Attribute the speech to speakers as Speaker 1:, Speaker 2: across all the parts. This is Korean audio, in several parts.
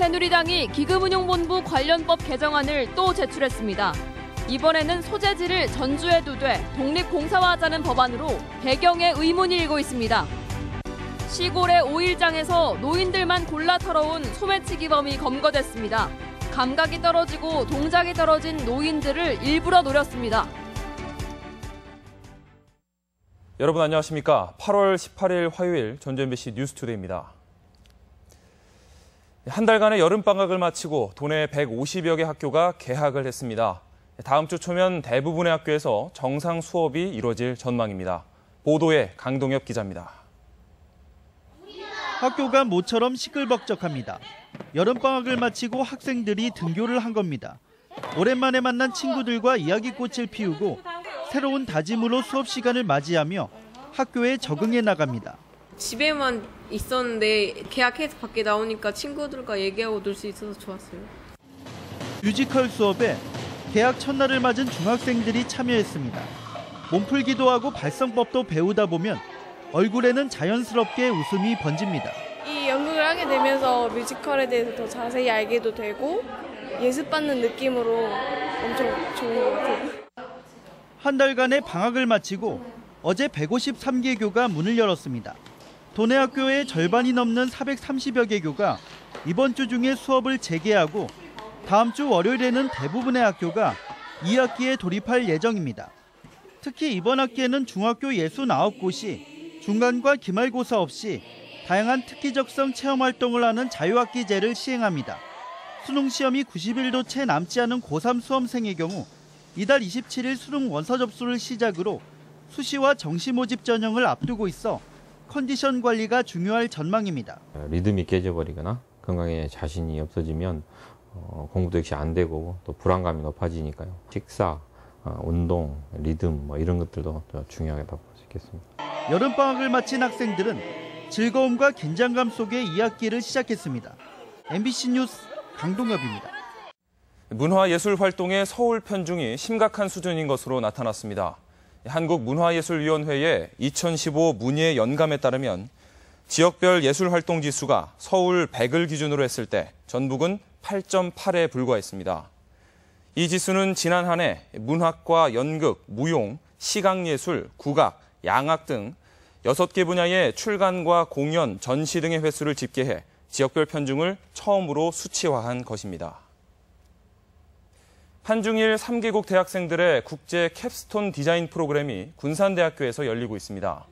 Speaker 1: 새누리당이 기금운용본부 관련법 개정안을 또 제출했습니다. 이번에는 소재지를 전주에 두되 독립공사화하자는 법안으로 배경에 의문이 일고 있습니다. 시골의 오일장에서 노인들만 골라 털어온 소매치기범이 검거됐습니다. 감각이 떨어지고 동작이 떨어진 노인들을 일부러 노렸습니다.
Speaker 2: 여러분 안녕하십니까? 8월 18일 화요일 전주 MBC 뉴스투데이입니다. 한 달간의 여름방학을 마치고 도내 150여 개 학교가 개학을 했습니다. 다음 주 초면 대부분의 학교에서 정상 수업이 이루어질 전망입니다. 보도에 강동엽 기자입니다.
Speaker 3: 학교가 모처럼 시끌벅적합니다. 여름방학을 마치고 학생들이 등교를 한 겁니다. 오랜만에 만난 친구들과 이야기꽃을 피우고 새로운 다짐으로 수업 시간을 맞이하며 학교에 적응해 나갑니다.
Speaker 4: 집에만 있었는데 개학해서 밖에 나오니까 친구들과 얘기하고 놀 수 있어서 좋았어요.
Speaker 3: 뮤지컬 수업에 개학 첫날을 맞은 중학생들이 참여했습니다. 몸풀기도 하고 발성법도 배우다 보면 얼굴에는 자연스럽게 웃음이 번집니다.
Speaker 5: 이 연극을 하게 되면서 뮤지컬에 대해서 더 자세히 알게도 되고 예습받는 느낌으로 엄청 좋은 것 같아요.
Speaker 3: 한 달간의 방학을 마치고 어제 153개 교가 문을 열었습니다. 도내 학교의 절반이 넘는 430여 개 교가 이번 주 중에 수업을 재개하고 다음 주 월요일에는 대부분의 학교가 2학기에 돌입할 예정입니다. 특히 이번 학기에는 중학교 69곳이 중간과 기말고사 없이 다양한 특기적성 체험활동을 하는 자유학기제를 시행합니다. 수능시험이 90일도 채 남지 않은 고3 수험생의 경우 이달 27일 수능 원서 접수를 시작으로 수시와 정시 모집 전형을 앞두고 있어 컨디션 관리가 중요할 전망입니다.
Speaker 6: 리듬이 깨져버리거나 건강에 자신이 없어지면 공부도 역시 안 되고 또 불안감이 높아지니까요. 식사, 운동, 리듬 이런 것들도 중요하다고 볼 수 있겠습니다.
Speaker 3: 여름방학을 마친 학생들은 즐거움과 긴장감 속에 2학기를 시작했습니다. MBC 뉴스 강동엽입니다.
Speaker 2: 문화예술활동의 서울 편중이 심각한 수준인 것으로 나타났습니다. 한국문화예술위원회의 2015 문예 연감에 따르면 지역별 예술활동 지수가 서울 100을 기준으로 했을 때 전북은 8.8에 불과했습니다. 이 지수는 지난 한 해 문학과 연극, 무용, 시각예술, 국악, 양악 등 6개 분야의 출간과 공연, 전시 등의 횟수를 집계해 지역별 편중을 처음으로 수치화한 것입니다. 한중일 3개국 대학생들의 국제 캡스톤 디자인 프로그램이 군산대학교에서 열리고 있습니다.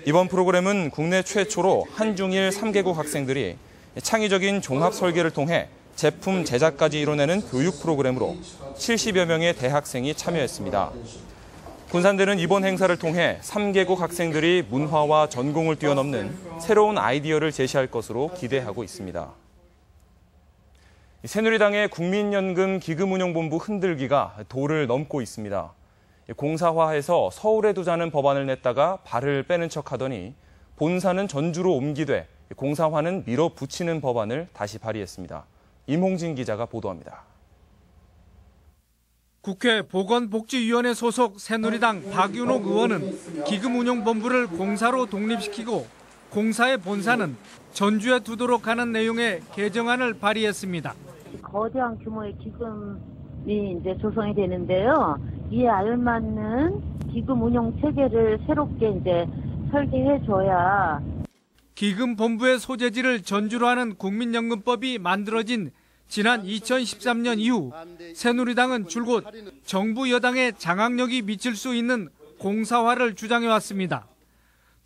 Speaker 2: 이번 프로그램은 국내 최초로 한중일 3개국 학생들이 창의적인 종합 설계를 통해 제품 제작까지 이뤄내는 교육 프로그램으로 70여 명의 대학생이 참여했습니다. 군산대는 이번 행사를 통해 3개국 학생들이 문화와 전공을 뛰어넘는 새로운 아이디어를 제시할 것으로 기대하고 있습니다. 새누리당의 국민연금 기금운용본부 흔들기가 도를 넘고 있습니다. 공사화해서 서울에 두자는 법안을 냈다가 발을 빼는 척하더니 본사는 전주로 옮기되 공사화는 밀어붙이는 법안을 다시 발의했습니다. 임홍진 기자가 보도합니다.
Speaker 7: 국회 보건복지위원회 소속 새누리당 박윤옥 의원은 기금운용본부를 공사로 독립시키고 공사의 본사는 전주에 두도록 하는 내용의 개정안을 발의했습니다.
Speaker 8: 거대한 규모의 기금이 이제 조성이 되는데요. 이에 알맞는 기금 운용 체계를 새롭게 이제 설계해줘야.
Speaker 7: 기금본부의 소재지를 전주로 하는 국민연금법이 만들어진 지난 2013년 이후 새누리당은 줄곧 정부 여당의 장악력이 미칠 수 있는 공사화를 주장해왔습니다.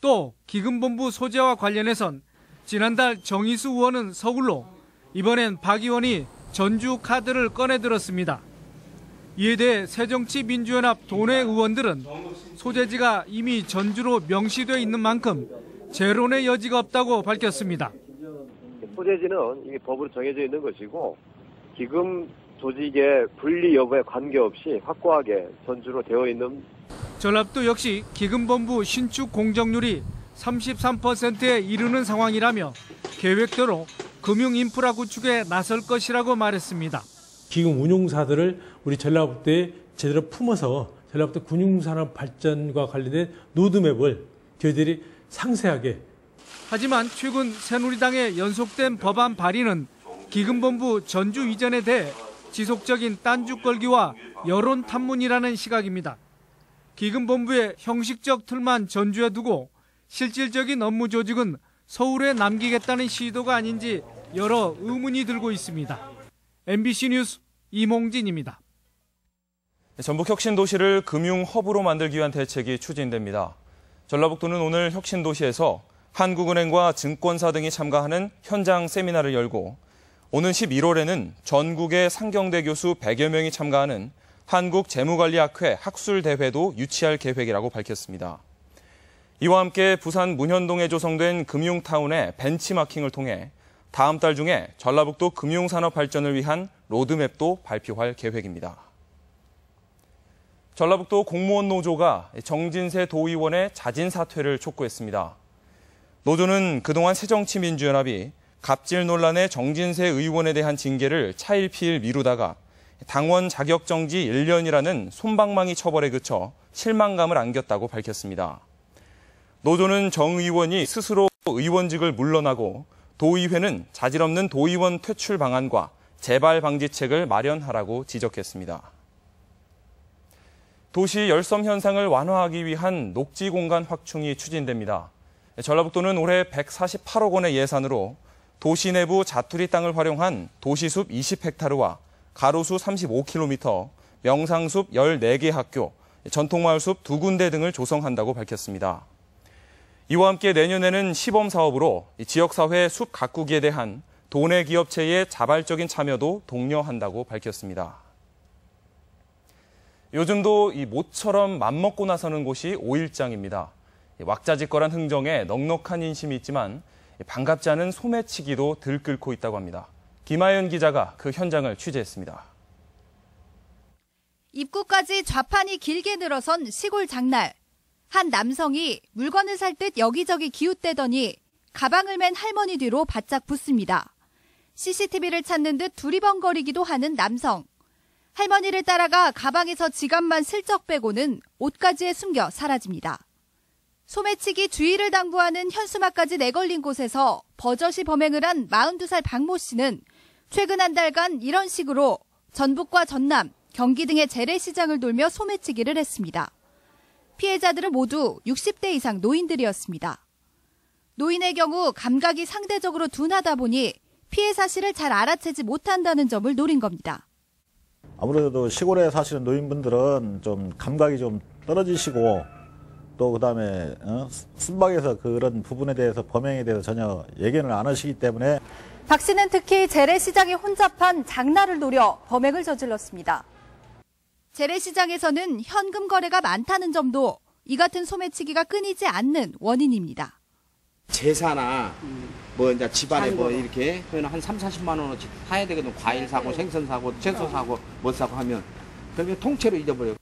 Speaker 7: 또 기금본부 소재와 관련해선 지난달 정의수 의원은 서울로, 이번엔 박 의원이 전주 카드를 꺼내들었습니다. 이에 대해 새정치민주연합 도내 의원들은 소재지가 이미 전주로 명시돼 있는 만큼 재론의 여지가 없다고 밝혔습니다.
Speaker 9: 소재지는 이미 법으로 정해져 있는 것이고 기금 조직의 분리 여부에 관계없이 확고하게 전주로 되어 있는.
Speaker 7: 전랍도 역시 기금본부 신축 공정률이 33%에 이르는 상황이라며 계획대로 금융인프라 구축에 나설 것이라고 말했습니다.
Speaker 10: 기금 운용사들을 우리 전라북도에 제대로 품어서 전라북도 금융산업 발전과 관련된 로드맵을 저희들이 상세하게.
Speaker 7: 하지만 최근 새누리당의 연속된 법안 발의는 기금본부 전주 이전에 대해 지속적인 딴주 걸기와 여론 탐문이라는 시각입니다. 기금본부의 형식적 틀만 전주에 두고 실질적인 업무 조직은 서울에 남기겠다는 시도가 아닌지 여러 의문이 들고 있습니다. MBC 뉴스 이몽진입니다.
Speaker 2: 전북 혁신도시를 금융 허브로 만들기 위한 대책이 추진됩니다. 전라북도는 오늘 혁신도시에서 한국은행과 증권사 등이 참가하는 현장 세미나를 열고 오는 11월에는 전국의 상경대 교수 100여 명이 참가하는 한국재무관리학회 학술대회도 유치할 계획이라고 밝혔습니다. 이와 함께 부산 문현동에 조성된 금융타운의 벤치마킹을 통해 다음 달 중에 전라북도 금융산업 발전을 위한 로드맵도 발표할 계획입니다. 전라북도 공무원 노조가 정진세 도의원의 자진 사퇴를 촉구했습니다. 노조는 그동안 새정치민주연합이 갑질 논란의 정진세 의원에 대한 징계를 차일피일 미루다가 당원 자격 정지 1년이라는 솜방망이 처벌에 그쳐 실망감을 안겼다고 밝혔습니다. 노조는 정 의원이 스스로 의원직을 물러나고 도의회는 자질 없는 도의원 퇴출 방안과 재발 방지책을 마련하라고 지적했습니다. 도시 열섬 현상을 완화하기 위한 녹지 공간 확충이 추진됩니다. 전라북도는 올해 148억 원의 예산으로 도시 내부 자투리 땅을 활용한 도시숲 20헥타르와 가로수 35km, 명상숲 14개 학교, 전통마을숲 2군데 등을 조성한다고 밝혔습니다. 이와 함께 내년에는 시범사업으로 지역사회 숲 가꾸기에 대한 도내 기업체의 자발적인 참여도 독려한다고 밝혔습니다. 요즘도 이 모처럼 맘먹고 나서는 곳이 오일장입니다. 왁자지껄한 흥정에 넉넉한 인심이 있지만 반갑지 않은 소매치기도 들끓고 있다고 합니다. 김하연 기자가 그 현장을 취재했습니다.
Speaker 11: 입구까지 좌판이 길게 늘어선 시골 장날. 한 남성이 물건을 살 듯 여기저기 기웃대더니 가방을 맨 할머니 뒤로 바짝 붙습니다. CCTV를 찾는 듯 두리번거리기도 하는 남성. 할머니를 따라가 가방에서 지갑만 슬쩍 빼고는 옷가지에 숨겨 사라집니다. 소매치기 주의를 당부하는 현수막까지 내걸린 곳에서 버젓이 범행을 한 42살 박모 씨는 최근 한 달간 이런 식으로 전북과 전남, 경기 등의 재래시장을 돌며 소매치기를 했습니다. 피해자들은 모두 60대 이상 노인들이었습니다. 노인의 경우 감각이 상대적으로 둔하다 보니 피해 사실을 잘 알아채지 못한다는 점을 노린 겁니다.
Speaker 12: 아무래도 시골에 사시는 노인분들은 좀 감각이 좀 떨어지시고 또 그다음에 순박에서 그런 부분에 대해서 범행에 대해서 전혀 예견을 안 하시기 때문에
Speaker 11: 박 씨는 특히 재래시장에 혼잡한 장날을 노려 범행을 저질렀습니다. 재래시장에서는 현금 거래가 많다는 점도 이 같은 소매치기가 끊이지 않는 원인입니다.
Speaker 13: 제사나 뭐 이제 집안에 뭐 이렇게 한 30-40만 원어치 사야 되거든. 과일 사고 생선 사고 채소 사고 뭐 사고 하면 그러면 통째로 잊어버려요.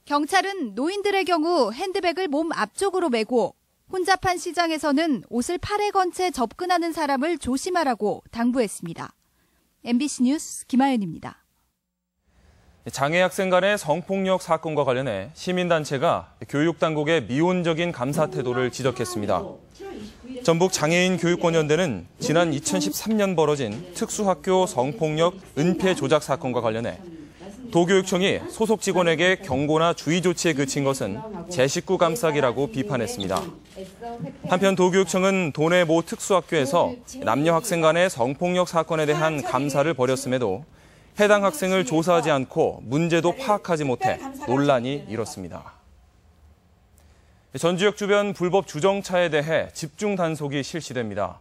Speaker 11: 경찰은 노인들의 경우 핸드백을 몸 앞쪽으로 메고 혼잡한 시장에서는 옷을 팔에 건 채 접근하는 사람을 조심하라고 당부했습니다. MBC 뉴스 김하연입니다.
Speaker 2: 장애 학생 간의 성폭력 사건과 관련해 시민단체가 교육당국의 미온적인 감사 태도를 지적했습니다. 전북 장애인 교육권연대는 지난 2013년 벌어진 특수학교 성폭력 은폐 조작 사건과 관련해 도교육청이 소속 직원에게 경고나 주의 조치에 그친 것은 제 식구 감싸기라고 비판했습니다. 한편 도교육청은 도내 모 특수학교에서 남녀 학생 간의 성폭력 사건에 대한 감사를 벌였음에도 해당 학생을 조사하지 않고 문제도 파악하지 못해 논란이 일었습니다. 전주역 주변 불법 주정차에 대해 집중 단속이 실시됩니다.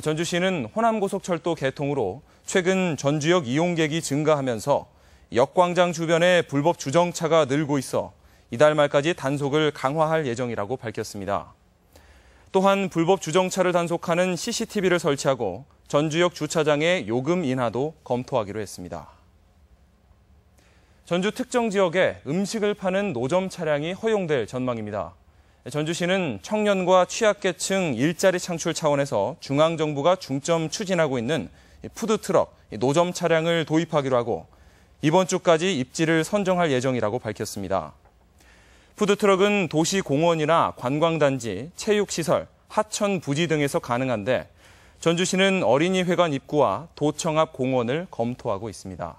Speaker 2: 전주시는 호남고속철도 개통으로 최근 전주역 이용객이 증가하면서 역광장 주변에 불법 주정차가 늘고 있어 이달 말까지 단속을 강화할 예정이라고 밝혔습니다. 또한 불법 주정차를 단속하는 CCTV를 설치하고 전주역 주차장의 요금 인하도 검토하기로 했습니다. 전주 특정 지역에 음식을 파는 노점 차량이 허용될 전망입니다. 전주시는 청년과 취약계층 일자리 창출 차원에서 중앙정부가 중점 추진하고 있는 푸드트럭, 노점 차량을 도입하기로 하고 이번 주까지 입지를 선정할 예정이라고 밝혔습니다. 푸드트럭은 도시 공원이나 관광단지, 체육시설, 하천 부지 등에서 가능한데 전주시는 어린이회관 입구와 도청 앞 공원을 검토하고 있습니다.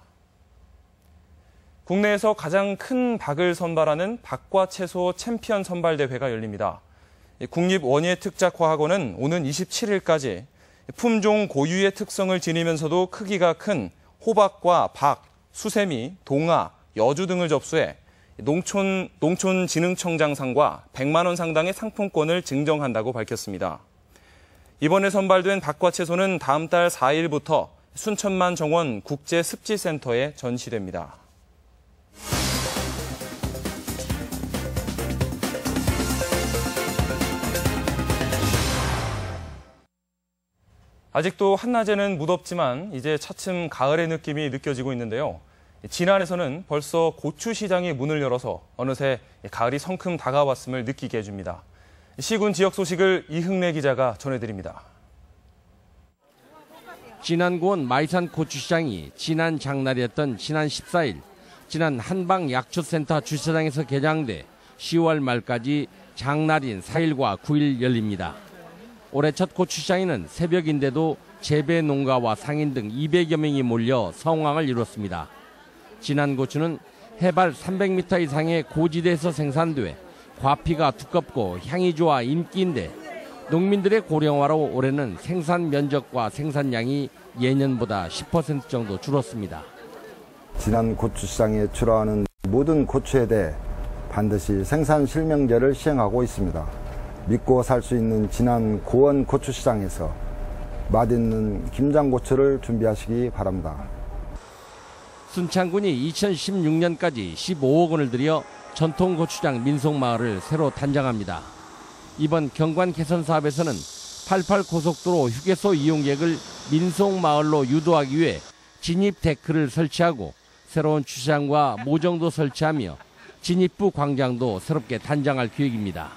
Speaker 2: 국내에서 가장 큰 박을 선발하는 박과 채소 챔피언 선발대회가 열립니다. 국립원예특작과학원은 오는 27일까지 품종 고유의 특성을 지니면서도 크기가 큰 호박과 박, 수세미, 동아, 여주 등을 접수해 농촌진흥청장상과 100만 원 상당의 상품권을 증정한다고 밝혔습니다. 이번에 선발된 박과 채소는 다음 달 4일부터 순천만 정원 국제습지센터에 전시됩니다. 아직도 한낮에는 무덥지만 이제 차츰 가을의 느낌이 느껴지고 있는데요. 진안에서는 벌써 고추 시장이 문을 열어서 어느새 가을이 성큼 다가왔음을 느끼게 해줍니다. 시군 지역 소식을 이흥래 기자가 전해드립니다.
Speaker 14: 진안군 마이산 고추시장이 지난 장날이었던 지난 14일 진안 한방약초센터 주차장에서 개장돼 10월 말까지 장날인 4일과 9일 열립니다. 올해 첫 고추시장에는 새벽인데도 재배 농가와 상인 등 200여 명이 몰려 성황을 이뤘습니다. 진안 고추는 해발 300m 이상의 고지대에서 생산돼 과피가 두껍고 향이 좋아 인기인데 농민들의 고령화로 올해는 생산 면적과 생산량이 예년보다 10% 정도 줄었습니다.
Speaker 15: 진안 고추시장에 출하하는 모든 고추에 대해 반드시 생산 실명제를 시행하고 있습니다. 믿고 살 수 있는 진안 고원 고추시장에서 맛있는 김장고추를 준비하시기 바랍니다.
Speaker 14: 순창군이 2016년까지 15억 원을 들여 전통 고추장 민속마을을 새로 단장합니다. 이번 경관 개선 사업에서는 88 고속도로 휴게소 이용객을 민속마을로 유도하기 위해 진입 데크를 설치하고 새로운 주차장과 모정도 설치하며 진입부 광장도 새롭게 단장할 계획입니다.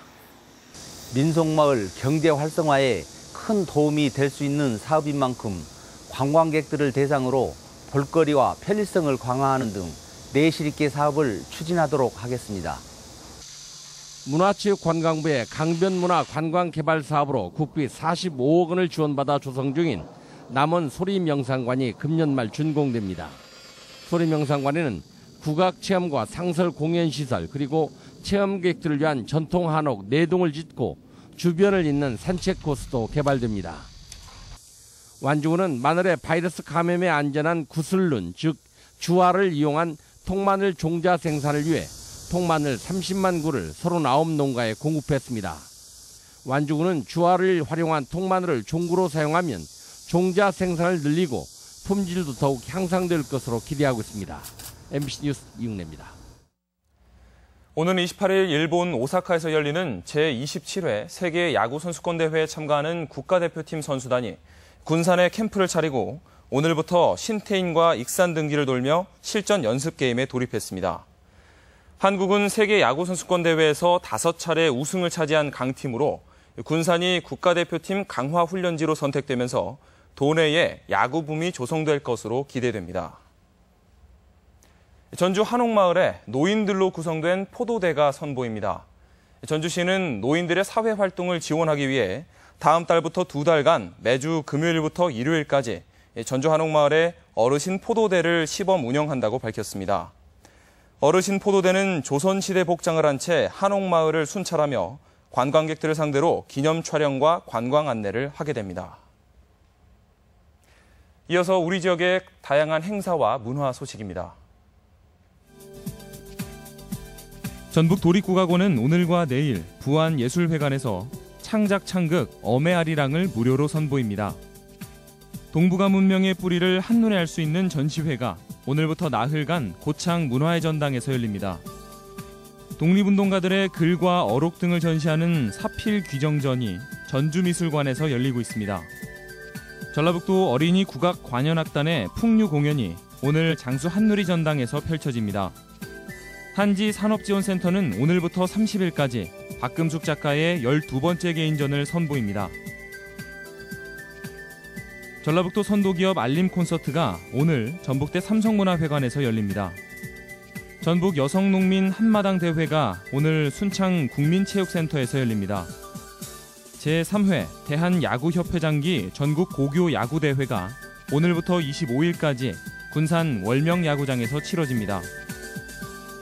Speaker 16: 민속마을 경제 활성화에 큰 도움이 될 수 있는 사업인 만큼 관광객들을 대상으로 볼거리와 편리성을 강화하는 등 내실 있게 사업을 추진하도록 하겠습니다.
Speaker 14: 문화체육관광부의 강변문화 관광개발 사업으로 국비 45억 원을 지원받아 조성 중인 남원 소리명상관이 금년 말 준공됩니다. 소리명상관에는 국악체험과 상설 공연시설 그리고 체험객들을 위한 전통 한옥 4동을 짓고 주변을 잇는 산책 코스도 개발됩니다. 완주군은 마늘의 바이러스 감염에 안전한 구슬룬 즉 주화를 이용한 통마늘 종자 생산을 위해 통마늘 30만 구를 39농가에 공급했습니다. 완주군은 주화를 활용한 통마늘을 종구로 사용하면 종자 생산을 늘리고 품질도 더욱 향상될 것으로 기대하고 있습니다. MBC 뉴스 이흥래입니다.
Speaker 2: 오는 28일 일본 오사카에서 열리는 제27회 세계 야구 선수권 대회에 참가하는 국가대표팀 선수단이 군산에 캠프를 차리고 오늘부터 신태인과 익산 등지를 돌며 실전 연습 게임에 돌입했습니다. 한국은 세계 야구 선수권 대회에서 5차례 우승을 차지한 강팀으로 군산이 국가대표팀 강화 훈련지로 선택되면서 도내에 야구 붐이 조성될 것으로 기대됩니다. 전주 한옥마을에 노인들로 구성된 포도대가 선보입니다. 전주시는 노인들의 사회활동을 지원하기 위해 다음 달부터 2달간 매주 금요일부터 일요일까지 전주 한옥마을에 어르신 포도대를 시범 운영한다고 밝혔습니다. 어르신 포도대는 조선시대 복장을 한 채 한옥마을을 순찰하며 관광객들을 상대로 기념 촬영과 관광 안내를 하게 됩니다. 이어서 우리 지역의 다양한 행사와 문화 소식입니다. 전북도립국악원은 오늘과 내일 부안예술회관에서 창작창극 어메아리랑을 무료로 선보입니다. 동북아 문명의 뿌리를 한눈에 알 수 있는 전시회가 오늘부터 나흘간 고창 문화의 전당에서 열립니다. 독립운동가들의 글과 어록 등을 전시하는 사필 귀정전이 전주미술관에서 열리고 있습니다. 전라북도 어린이 국악 관현악단의 풍류 공연이 오늘 장수 한누리 전당에서 펼쳐집니다. 한지 산업지원센터는 오늘부터 30일까지 박금숙 작가의 12번째 개인전을 선보입니다. 전라북도 선도기업 알림 콘서트가 오늘 전북대 삼성문화회관에서 열립니다. 전북 여성농민 한마당 대회가 오늘 순창 국민체육센터에서 열립니다. 제3회 대한야구협회장기 전국 고교 야구대회가 오늘부터 25일까지 군산 월명야구장에서 치러집니다.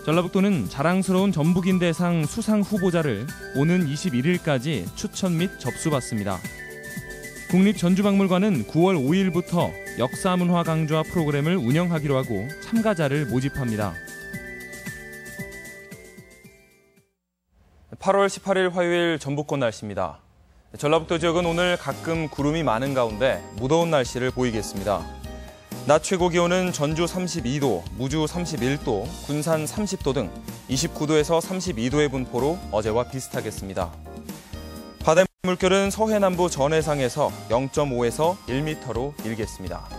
Speaker 2: 전라북도는 자랑스러운 전북인대상 수상 후보자를 오는 21일까지 추천 및 접수받습니다. 국립전주박물관은 9월 5일부터 역사문화 강좌 프로그램을 운영하기로 하고 참가자를 모집합니다. 8월 18일 화요일 전북권 날씨입니다. 전라북도 지역은 오늘 가끔 구름이 많은 가운데 무더운 날씨를 보이겠습니다. 낮 최고 기온은 전주 32도, 무주 31도, 군산 30도 등 29도에서 32도의 분포로 어제와 비슷하겠습니다. 바다 물결은 서해 남부 전해상에서 0.5에서 1m로 일겠습니다.